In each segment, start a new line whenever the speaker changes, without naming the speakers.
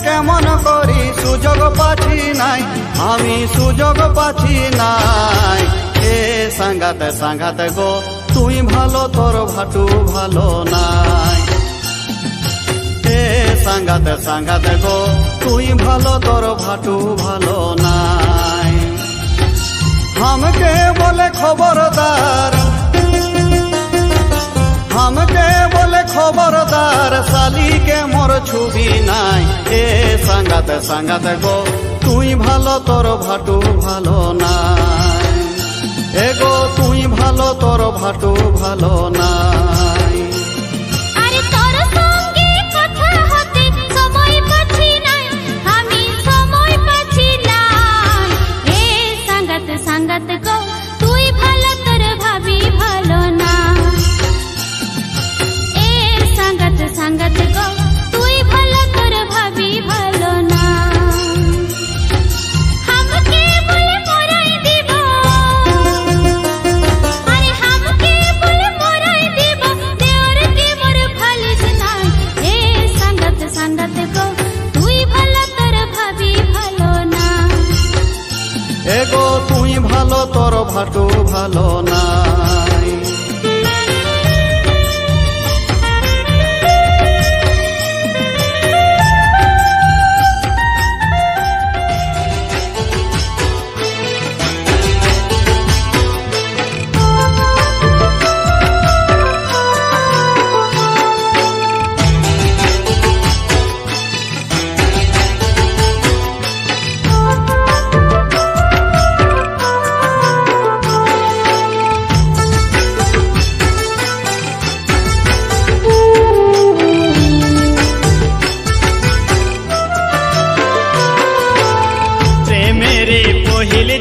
কেমন করি সুযোগ পাচ্ছি নাই, আমি সুযোগ পাচ্ছি নাই। এ সাঙ্গাতে সাঙ্গাতে গো তুই ভালো তোর ভাটু ভালো নাই। এ সাঙ্গাতে সাঙ্গাতে গো তুই ভালো তোর ভাটু ভালো নাই। हमके बोले खबरदार, हमके बोले खबरदार, साली के मोर छुबी नाई। ए संगाते संगाते गो तुई भालो तोर भाटू भालो नाई। ए गो तुई भालो तोर भाटू भालो नाई।
संगत को तुई भालो तोर भाभी भालो ना। ए संगत संगत को तुई भालो तोर भाभी भालो ना। हमके बोले मोराई दिबो, अरे हमके बोले मोराई दिबो, देवर के मोर भालिस ना। ए संगत संगत को तुई भालो तोर भाभी भालो ना।
एगो तुई भालो तोर भाटू भालो नाई।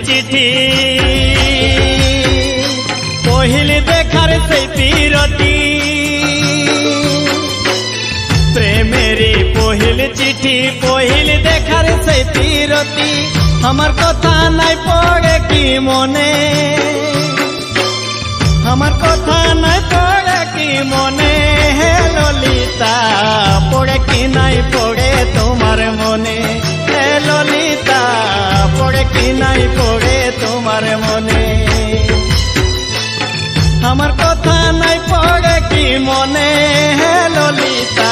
चिठी पहिल देखार से पीरती, प्रेमेरी पहिल चिठी पहिल देखार से पीरती। हमार कथा नाई पड़े की मने, हमार कथा नाई पड़े की मने। हे ललिता पड़े की नाई पड़े तुम्हार मने। हे ललिता पड़े की नाई पड़े तुम्हार मने। हमार कथा नाई पड़े की मने। हे ललिता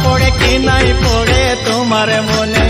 पड़े की नाई पड़े तुम्हार मने।